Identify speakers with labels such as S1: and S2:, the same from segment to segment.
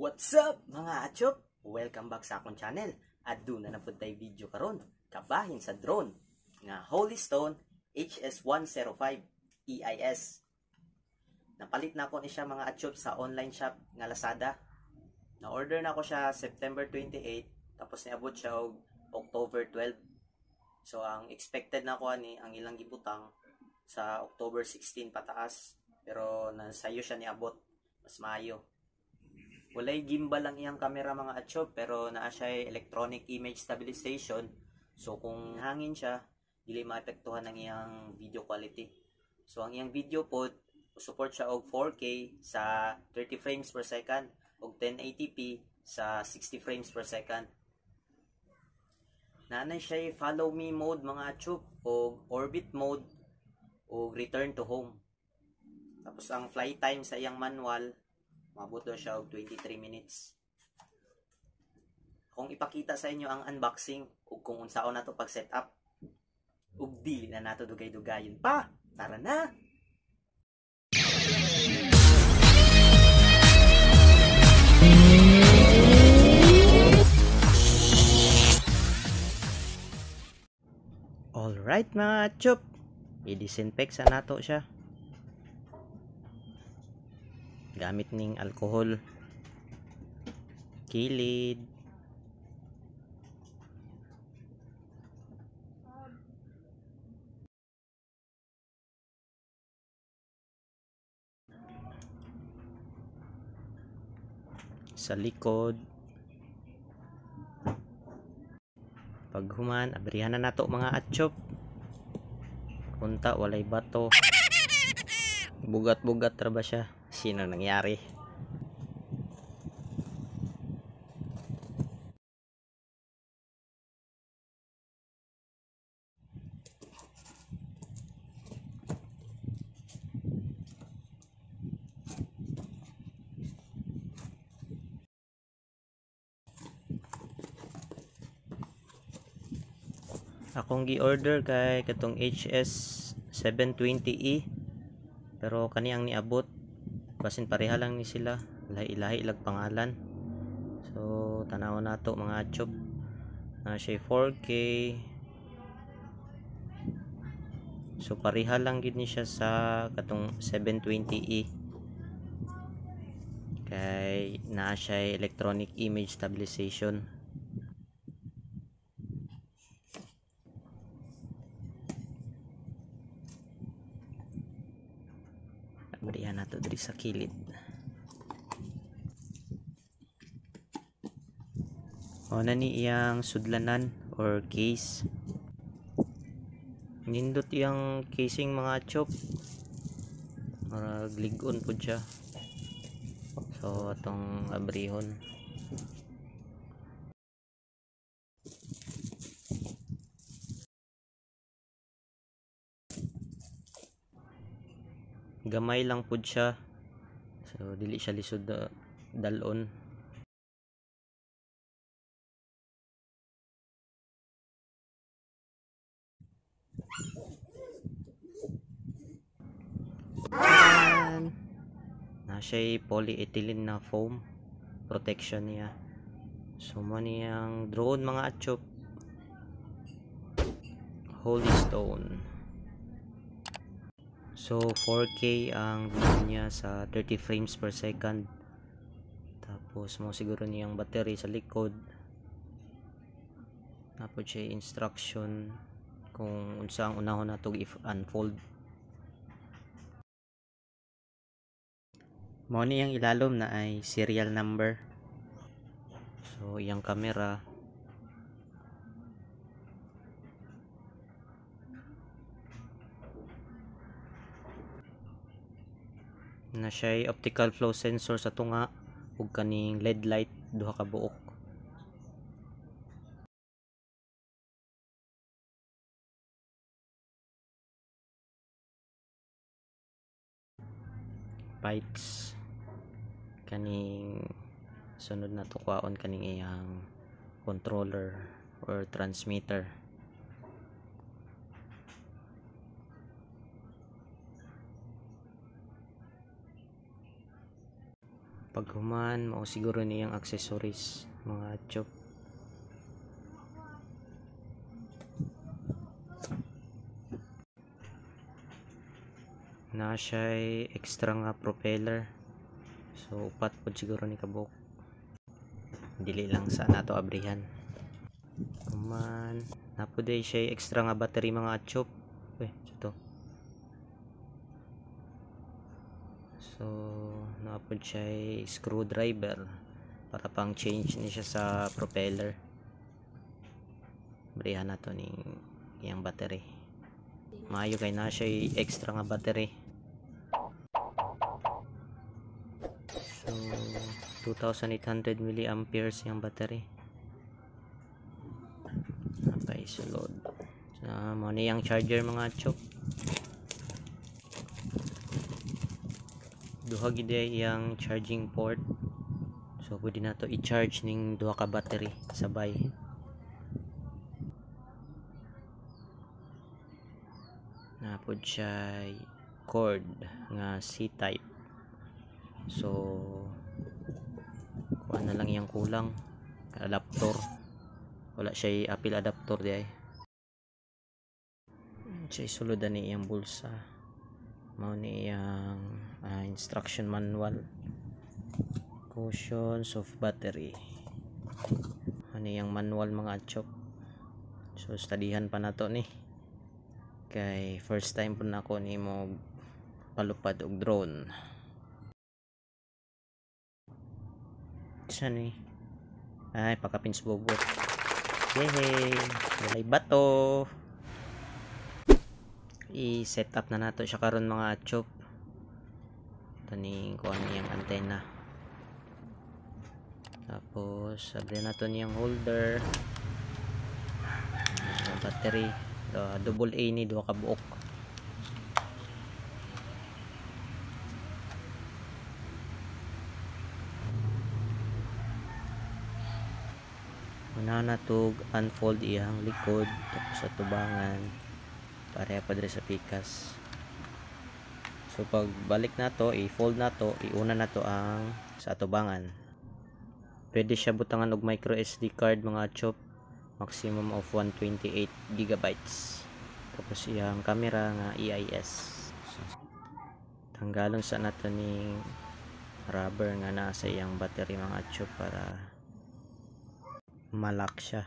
S1: What's up mga achop? Welcome back sa akong channel. At doon na napod tayo video karon. Kabahin sa drone nga Holy Stone HS105 EIS. Napalit na ako ni siya mga achop sa online shop nga Lazada. Na-order na ako siya September 28 tapos niabot siya og October 12. So ang expected na ko ani ang ilang gibutang sa October 16 pataas, pero nasayo siya niabot mas maayo. Walay gimbal lang iyang camera mga achop, pero naa siya electronic image stabilization. So kung hangin siya, dili maapektuhan ang iyang video quality. So ang iyang video pod support siya og 4K sa 30 frames per second og 1080p sa 60 frames per second. Nanay siya follow me mode mga achop og orbit mode o return to home. Tapos ang flight time sa iyang manual mabot daw siya og 23 minutes. Kung ipakita sa inyo ang unboxing ug kung unsaon nato pag setup ug dili na nato dugay-dugayon pa. Tara na. Alright mga chop, i-disinfect sa nato siya gamit ning alcohol, kilid, sa likod. Pag human, abrihan na nato mga atchop. Punta, walay bato. Bugat-bugat ra ba siya? Sino nangyari? Akong gi-order kay katong HS720E, pero kani ang niabot basin pareha lang ni sila, lahi-lahi lag pangalan. So tanaw nato mga chop na siya 4K, so pareha lang gid ni siya sa katong 720E kay naa siya electronic image stabilization. Barihan nato diri sa kilid. O na ni iyang sudlanan or case. Nindot iyang casing mga chop. Marag lig-on pud siya. So atong abrihon. Gamay lang pud siya, so dili siya lisod dalon. Na siya polyethylene na foam protection niya. So man niyang drone mga achop, Holy Stone. So 4K ang video niya sa 30 frames per second. Tapos mo siguro niyang battery sa likod. Tapos siya instruction kung unsa ang unahon nato if unfold. Mo niyang ilalom na ay serial number. So iyang camera, na siya optical flow sensor sa tunga ug kaning LED light duha ka buok. Pipes kaning sunod na tukwaon kaning iyang controller or transmitter. Pag human mao siguro niyang accessories mga chop. Na siya'y extra nga propeller, so upat po siguro ni kabuk, dili lang sa nato abrihan. Kuman napuday siya'y extra nga battery mga chop. Ito, so napod siya'y screwdriver para pang change ni siya sa propeller. Abrihan nato ni yang battery, maayo kay na siya'y extra nga battery. So 2800 milliamperes yung battery. Okay, sulod. So mo ni yang charger mga chop. Duha gid yang charging port. So pwede na to i-charge ning duha ka battery sabay. Napod siya cord nga C-type. So kuha na lang yang kulang, adapter. Wala siya apil adapter di ay. Siya suludan ni iyang bulsa. Mao ni iyang instruction manual. Cautions of battery. Ano yung manual mga chop. So studyhan pa nato ni. Kay first time po na ako ni mo palupad og drone. Saan ni? Ay, pakapins bogot. Yehey! Walay bato! I-set up na nato siya karon mga chop. Ito ni kuha niyang antena. Tapos sabi nato niyang holder, battery, double A ni duha ka buok. Una na to unfold iyang likod tapos sa tubangan pareha pa diri sa pikas. So pag balik na to, i-fold na to, iuna na to ang sa tubangan. Pwede siya butangan og micro SD card mga chop, maximum of 128 gigabytes. Tapos iyang camera nga EIS. Tanggalon sa nato ni rubber nga nasa iyang battery mga chop para malak siya.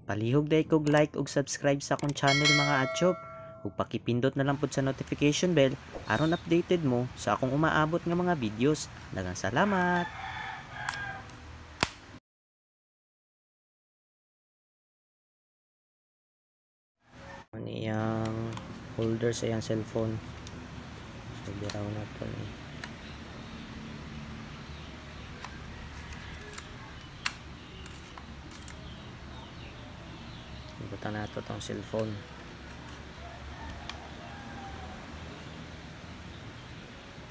S1: Palihog day kog like ug subscribe sa akong channel mga achop, ug pakipindot na lang pud sa notification bell aron updated mo sa akong umaabot nga mga videos. Daghang salamat. Ano yang holder sa iyang cellphone. So biraw na to ni. Ibutan na ito itong cellphone.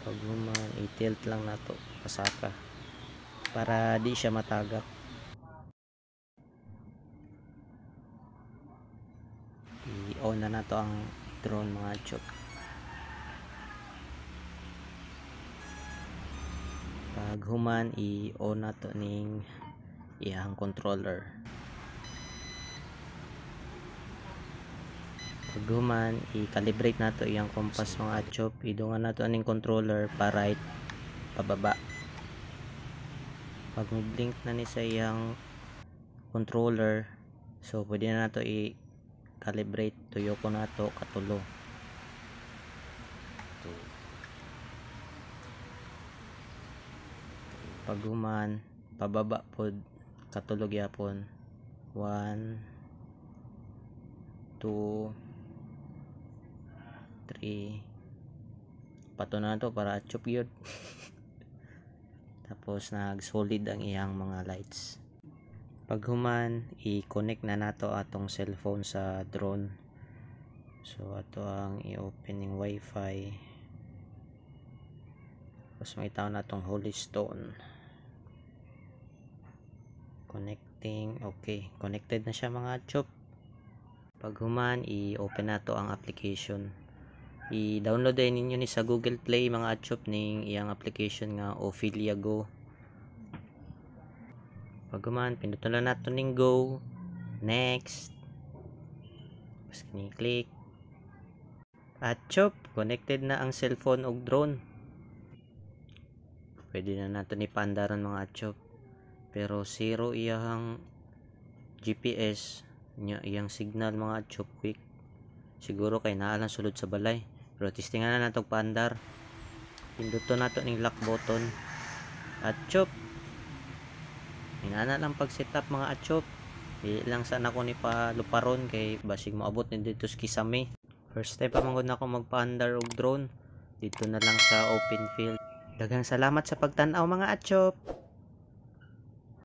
S1: Pag human, i-tilt lang na ito pasaka para di siya matagak. I-on na ito ang drone mga chop. Pag human, i-on na ito ning iyang controller. Pag human, i-calibrate na to iyang compass mga chop. Idungan na to aning controller pa right, pababa. Pag blink na ni sa iyang controller, so pwede na to i-calibrate. Tuyo ko na to katulo. Pag human, pababa pod katulog yapon. 1 2 pato na to para chop yun. Tapos nag solid ang iyang mga lights. Pag human, i-connect na nato atong cellphone sa drone. So ato ang i-open yung wifi. Tapos makita na itong Holy Stone. Connecting. Okay, connected na siya mga chop. Pag human, i-open na to ang application. i-download din ninyo ni sa Google Play mga atsyop ning iyang application nga Ophelia Go. Pagkuman pindutan nato ning Go, next, tapos kini-click. Atsyop, connected na ang cellphone og drone. Pwede na nato ni paandaran mga atsyop, pero zero iyang GPS nya, iyang signal mga atsyop quick. Siguro kay naa lang sulod sa balay, pero testingan na nato paandar. Pinduton nato ning lock button. Atsyop, inana lang pag setup mga atsyop. Di lang sana ko ni paluparon kay basig moabot ni dito sa Kisame. First time pa man ako magpaandar og drone dito na lang sa open field. Daghang salamat sa pagtan-aw mga atsyop.